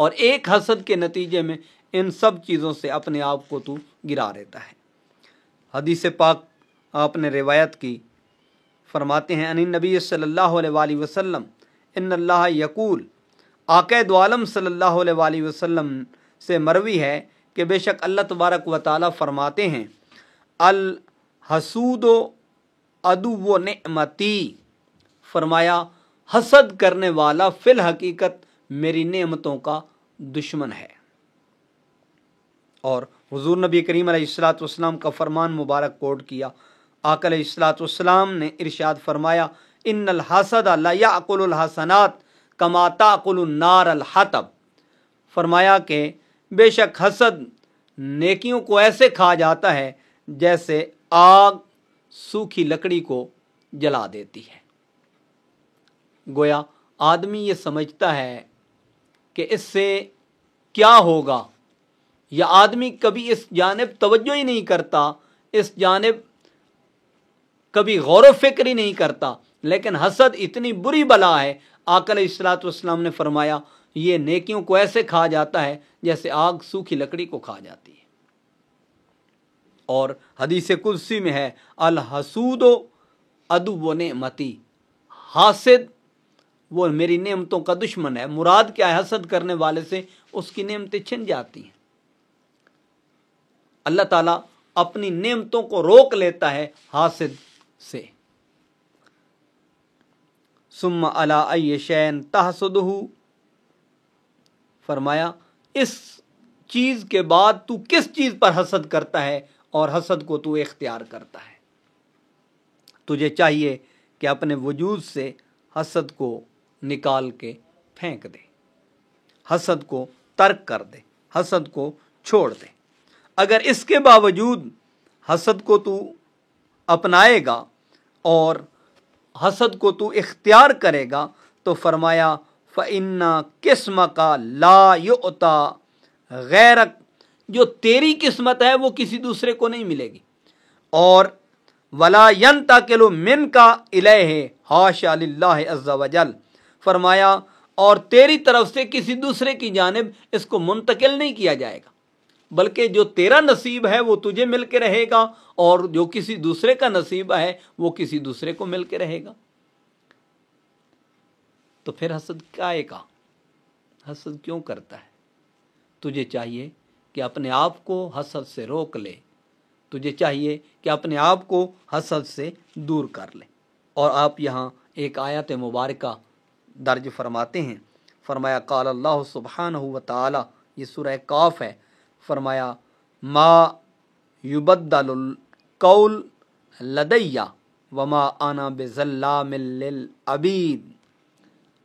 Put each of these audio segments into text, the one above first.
اور ایک حسد کے نتیجے میں ان سب چیزوں سے اپنے آپ کو تو گرا دیتا ہے۔ حدیث پاک آپ نے روایت کی، فرماتے ہیں ان نبی صلی اللہ علیہ وآلہ وسلم ان اللہ یقول، آقا دو عالم صلی اللہ علیہ وآلہ وسلم سے مروی ہے کہ بے شک اللہ تبارک و تعالی فرماتے ہیں الحسود عدو نعمتی، فرمایا حسد کرنے والا فی الحقیقت میری نعمتوں کا دشمن ہے۔ اور حضور نبی کریم علیہ الصلوۃ والسلام کا فرمان مبارک کوٹ کیا۔ آقا علیہ الصلوۃ والسلام نے ارشاد فرمایا ان الحسد لا یاکل الحسنات کما تاکل النار الحطب، فرمایا کہ بے شک حسد نیکیوں کو ایسے کھا جاتا ہے جیسے آگ سوکھی لکڑی کو جلا دیتی ہے۔ گویا آدمی یہ سمجھتا ہے کہ اس سے کیا ہوگا، یا آدمی کبھی اس جانب توجہ ہی نہیں کرتا، اس جانب کبھی غور و فکر ہی نہیں کرتا، لیکن حسد اتنی بری بلا ہے۔ آقا علیہ الصلوۃ والسلام نے فرمایا یہ نیکیوں کو ایسے کھا جاتا ہے جیسے آگ سوکھی لکڑی کو کھا جاتی ہے۔ اور حدیث قدسی میں ہے الحسود عدو نعمتی، حاسد وہ میری نعمتوں کا دشمن ہے۔ مراد کیا ہے؟ حسد کرنے والے سے اس کی نعمتیں چھن جاتی ہیں۔ اللہ تعالیٰ اپنی نعمتوں کو روک لیتا ہے حاسد سے۔ ثم علی ای شیء تحسدہ، فرمایا اس چیز کے بعد تو کس چیز پر حسد کرتا ہے اور حسد کو تو اختیار کرتا ہے۔ تجھے چاہیے کہ اپنے وجود سے حسد کو نکال کے پھینک دے، حسد کو ترک کر دے، حسد کو چھوڑ دے۔ اگر اس کے باوجود حسد کو تو اپنائے گا اور حسد کو تو اختیار کرے گا تو فرمایا فَإِنَّ قِسْمَكَ لَا يُؤْتَى غَيْرَكَ، جو تیری قسمت ہے وہ کسی دوسرے کو نہیں ملے گی۔ اور وَلَا يَنْتَقِلُ مِنْكَ إِلَيْهِ حاشا للہ عز وجل، فرمایا اور تیری طرف سے کسی دوسرے کی جانب اس کو منتقل نہیں کیا جائے گا، بلکہ جو تیرا نصیب ہے وہ تجھے مل کے رہے گا، اور جو کسی دوسرے کا نصیب ہے وہ کسی دوسرے کو مل کے رہے گا۔ تو پھر حسد کائے کا؟ حسد کیوں کرتا ہے؟ تجھے چاہیے کہ اپنے آپ کو حسد سے روک لے، تجھے چاہیے کہ اپنے آپ کو حسد سے دور کر لے۔ اور آپ یہاں ایک آیت مبارکہ درج فرماتے ہیں، فرمایا قال اللہ سبحانہ وتعالی، یہ سورہ قاف ہے، فرمایا ما یبدل القول لدی وما انا بظلام للعبید،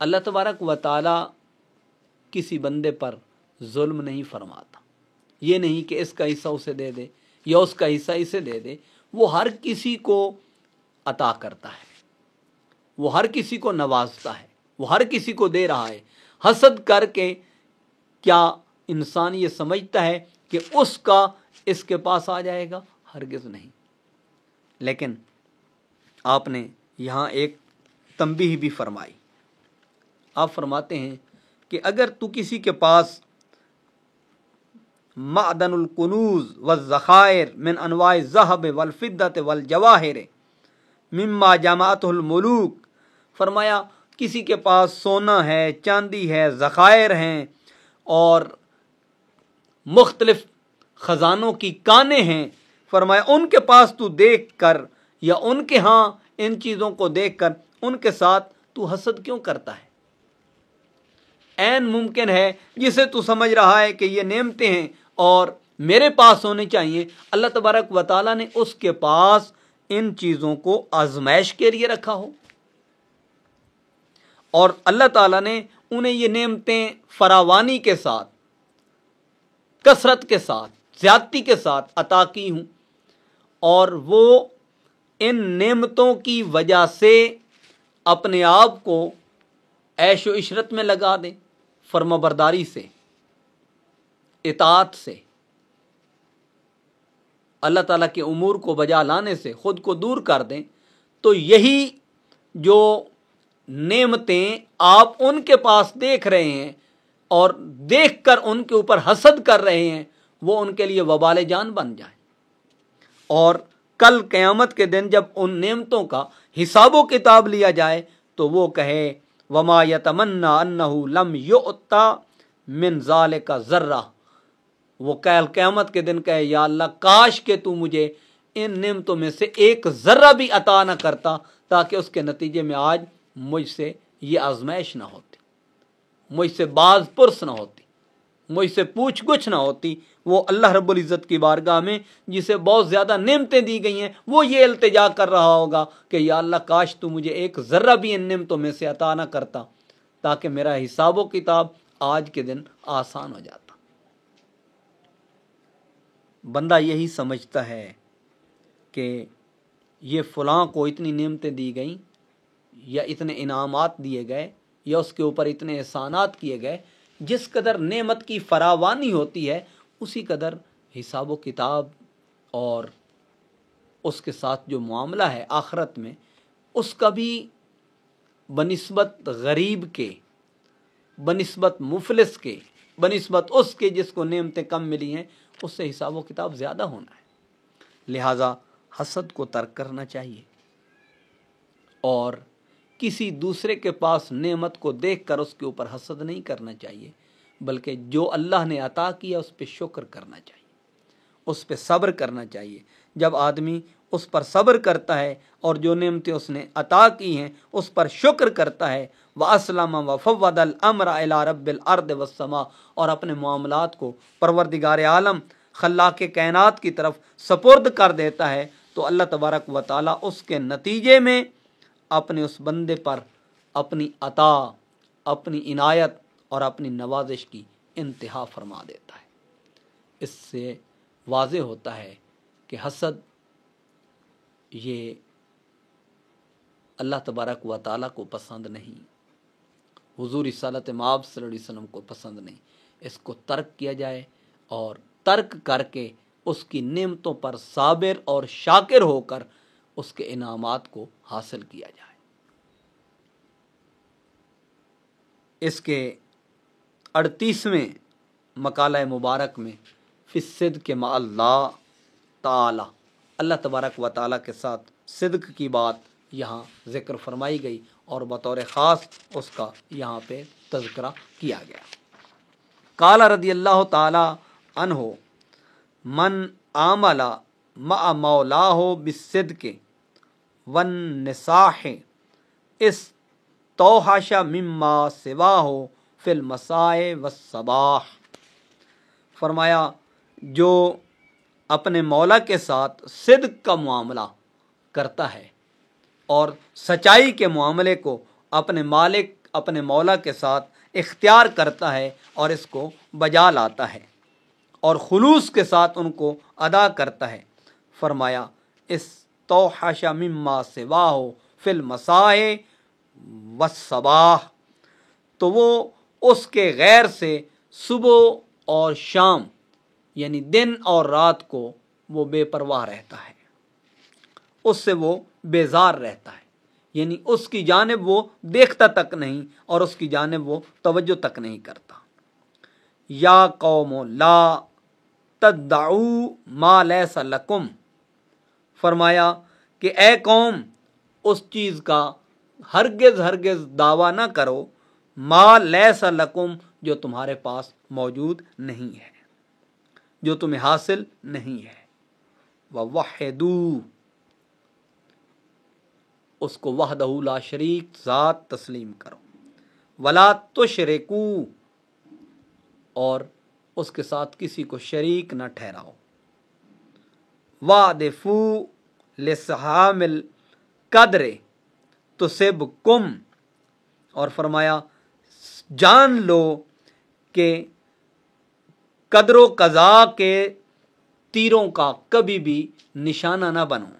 اللہ تبارک و تعالی کسی بندے پر ظلم نہیں فرماتا۔ یہ نہیں کہ اس کا حصہ اسے دے دے یا اس کا حصہ اسے دے دے، وہ ہر کسی کو عطا کرتا ہے، وہ ہر کسی کو نوازتا ہے، وہ ہر کسی کو دے رہا ہے۔ حسد کر کے کیا انسان یہ سمجھتا ہے کہ اس کا اس کے پاس آ جائے گا؟ ہرگز نہیں۔ لیکن آپ نے یہاں ایک تنبیہ بھی فرمائی۔ آپ فرماتے ہیں کہ اگر تو کسی کے پاس معدن الکنوز والذخائر من انواع الذهب والفضة والجواہر مما جمعته الملوک، فرمایا کسی کے پاس سونا ہے، چاندی ہے، ذخائر ہیں اور مختلف خزانوں کی کانیں ہیں، فرمایا ان کے پاس تو دیکھ کر یا ان کے ہاں ان چیزوں کو دیکھ کر ان کے ساتھ تو حسد کیوں کرتا ہے؟ عین ممکن ہے جسے تو سمجھ رہا ہے کہ یہ نعمتیں ہیں اور میرے پاس ہونے چاہیے، اللہ تبارک و تعالیٰ نے اس کے پاس ان چیزوں کو آزمائش کے لیے رکھا ہو، اور اللہ تعالیٰ نے انہیں یہ نعمتیں فراوانی کے ساتھ، کثرت کے ساتھ، زیادتی کے ساتھ عطا کی ہوں، اور وہ ان نعمتوں کی وجہ سے اپنے آپ کو عیش و عشرت میں لگا دیں، فرما برداری سے، اطاعت سے، اللہ تعالیٰ کے امور کو بجا لانے سے خود کو دور کر دیں، تو یہی جو نعمتیں آپ ان کے پاس دیکھ رہے ہیں اور دیکھ کر ان کے اوپر حسد کر رہے ہیں وہ ان کے لیے وبال جان بن جائے، اور کل قیامت کے دن جب ان نعمتوں کا حساب و کتاب لیا جائے تو وہ کہے وما یتمنی انہ لم یؤتا من ذالک ذرہ، وہ قیامت کے دن کہے یا اللہ کاش کہ تو مجھے ان نعمتوں میں سے ایک ذرہ بھی عطا نہ کرتا، تاکہ اس کے نتیجے میں آج مجھ سے یہ آزمائش نہ ہوتی، مجھ سے باز پرس نہ ہوتی، مجھ سے پوچھ گچھ نہ ہوتی۔ وہ اللہ رب العزت کی بارگاہ میں جسے بہت زیادہ نعمتیں دی گئی ہیں وہ یہ التجا کر رہا ہوگا کہ یا اللہ کاش تو مجھے ایک ذرہ بھی ان نعمتوں میں سے عطا نہ کرتا، تاکہ میرا حساب و کتاب آج کے دن آسان ہو جاتا۔ بندہ یہی سمجھتا ہے کہ یہ فلاں کو اتنی نعمتیں دی گئیں یا اتنے انعامات دیے گئے یا اس کے اوپر اتنے احسانات کیے گئے، جس قدر نعمت کی فراوانی ہوتی ہے اسی قدر حساب و کتاب اور اس کے ساتھ جو معاملہ ہے آخرت میں اس کا بھی بنسبت غریب کے، بنسبت مفلس کے، بنسبت اس کے جس کو نعمتیں کم ملی ہیں اس سے حساب و کتاب زیادہ ہونا ہے۔ لہٰذا حسد کو ترک کرنا چاہیے اور کسی دوسرے کے پاس نعمت کو دیکھ کر اس کے اوپر حسد نہیں کرنا چاہیے، بلکہ جو اللہ نے عطا کیا اس پہ شکر کرنا چاہیے، اس پہ صبر کرنا چاہیے۔ جب آدمی اس پر صبر کرتا ہے اور جو نعمتیں اس نے عطا کی ہیں اس پر شکر کرتا ہے، وَأَسْلَمَ وَفَوَّضَ الْأَمْرَ إِلَىٰ رَبِّ الْأَرْضِ وَالسَّمَاءِ، اور اپنے معاملات کو پروردگار عالم خلاق کائنات کی طرف سپرد کر دیتا ہے، تو اللہ تبارک و تعالیٰ اس کے نتیجے میں اپنے اس بندے پر اپنی عطا، اپنی عنایت اور اپنی نوازش کی انتہا فرما دیتا ہے۔ اس سے واضح ہوتا ہے کہ حسد یہ اللہ تبارک و تعالیٰ کو پسند نہیں، حضور رسالت مآب صلی اللہ علیہ وسلم کو پسند نہیں۔ اس کو ترک کیا جائے اور ترک کر کے اس کی نعمتوں پر صابر اور شاکر ہو کر اس کے انعامات کو حاصل کیا جائے۔ اس کے 38ویں مقالہ مبارک میں فی الصدق مع اللہ تعالی، اللہ تبارک و تعالیٰ کے ساتھ صدق کی بات یہاں ذکر فرمائی گئی اور بطور خاص اس کا یہاں پہ تذکرہ کیا گیا۔ قال رضی اللہ تعالی عنہ من عامل مع مولاہ بالصدق والنصاح استوحش مما سواہ فی المساء والصباح، فرمایا جو اپنے مولا کے ساتھ صدق کا معاملہ کرتا ہے اور سچائی کے معاملے کو اپنے مالک اپنے مولا کے ساتھ اختیار کرتا ہے اور اس کو بجا لاتا ہے اور خلوص کے ساتھ ان کو ادا کرتا ہے، فرمایا استوحش مما سواہ فی المساء والصباح، تو وہ اس کے غیر سے صبح اور شام یعنی دن اور رات کو وہ بے پرواہ رہتا ہے، اس سے وہ بیزار رہتا ہے، یعنی اس کی جانب وہ دیکھتا تک نہیں اور اس کی جانب وہ توجہ تک نہیں کرتا۔ یا قوم لا تدعوا ما لیس لکم، فرمایا کہ اے قوم اس چیز کا ہرگز ہرگز دعویٰ نہ کرو ما لیس لکم جو تمہارے پاس موجود نہیں ہے، جو تمہیں حاصل نہیں ہے۔ ووحدوا، اس کو وحدہ لا شریک ذات تسلیم کرو، ولا تشرکوا، اور اس کے ساتھ کسی کو شریک نہ ٹھہراؤ، وادفوا لسحام القدر تصبکم، اور فرمایا جان لو کہ قدر و قضا کے تیروں کا کبھی بھی نشانہ نہ بنو،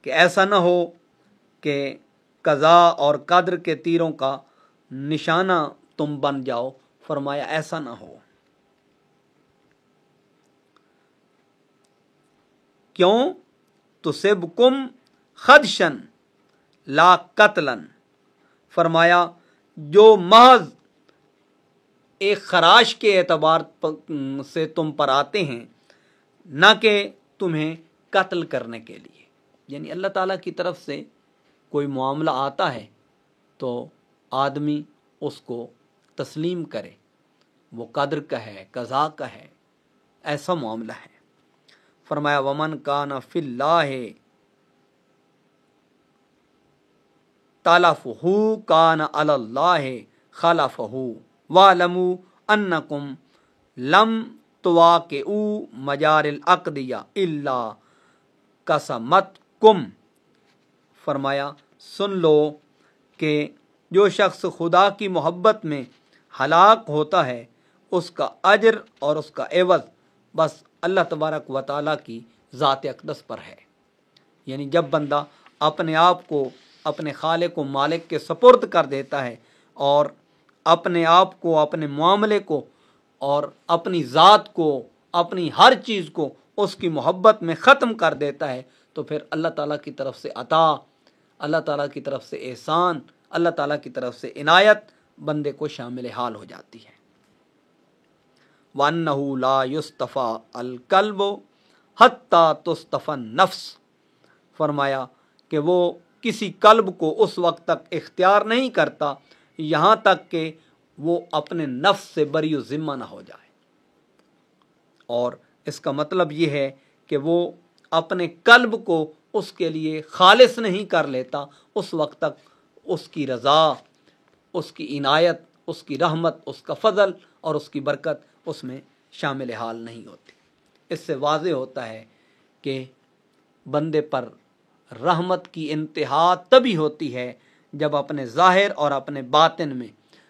کہ ایسا نہ ہو کہ قضا اور قدر کے تیروں کا نشانہ تم بن جاؤ، فرمایا ایسا نہ ہو۔ کیوں؟ تصبکم خدشن لا قتلن، فرمایا جو محض ایک خراش کے اعتبار سے تم پر آتے ہیں، نہ کہ تمہیں قتل کرنے کے لیے۔ یعنی اللہ تعالیٰ کی طرف سے کوئی معاملہ آتا ہے تو آدمی اس کو تسلیم کرے، وہ قدر کا ہے، قضا کا ہے، ایسا معاملہ ہے۔ فرمایا ومن کان فی اللہ تلفہ کان علی اللہ خلفہ وَاعْلَمُوا أَنَّكُمْ لَمْ تُوَاقِعُوا مَجَارِ الْأَقْدِيَةِ إِلَّا قَسَمَتْكُمْ۔ فرمایا سن لو کہ جو شخص خدا کی محبت میں ہلاک ہوتا ہے اس کا اجر اور اس کا عوض بس اللہ تبارک و تعالیٰ کی ذات اقدس پر ہے۔ یعنی جب بندہ اپنے آپ کو اپنے خالق و مالک کے سپرد کر دیتا ہے اور اپنے آپ کو، اپنے معاملے کو اور اپنی ذات کو، اپنی ہر چیز کو اس کی محبت میں ختم کر دیتا ہے، تو پھر اللہ تعالیٰ کی طرف سے عطا، اللہ تعالیٰ کی طرف سے احسان، اللہ تعالیٰ کی طرف سے عنایت بندے کو شامل حال ہو جاتی ہے۔ وَأَنَّهُ لَا يُسْتَفَى الْقَلْبُ حَتَّى تُسْتَفَى النَّفْسُ۔ فرمایا کہ وہ کسی قلب کو اس وقت تک اختیار نہیں کرتا یہاں تک کہ وہ اپنے نفس سے بری و ذمہ نہ ہو جائے۔ اور اس کا مطلب یہ ہے کہ وہ اپنے قلب کو اس کے لیے خالص نہیں کر لیتا اس وقت تک اس کی رضا، اس کی عنایت، اس کی رحمت، اس کا فضل اور اس کی برکت اس میں شامل حال نہیں ہوتی۔ اس سے واضح ہوتا ہے کہ بندے پر رحمت کی انتہا تبھی ہوتی ہے جب اپنے ظاہر اور اپنے باطن میں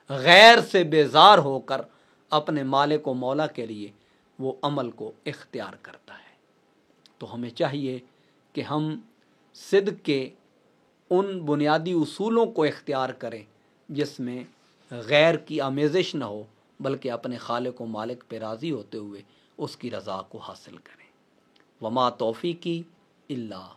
غیر سے بیزار ہو کر اپنے مالک و مولا کے لیے وہ عمل کو اختیار کرتا ہے۔ تو ہمیں چاہیے کہ ہم صدق کے ان بنیادی اصولوں کو اختیار کریں جس میں غیر کی آمیزش نہ ہو، بلکہ اپنے خالق و مالک پہ راضی ہوتے ہوئے اس کی رضا کو حاصل کریں۔ وما توفیقی الا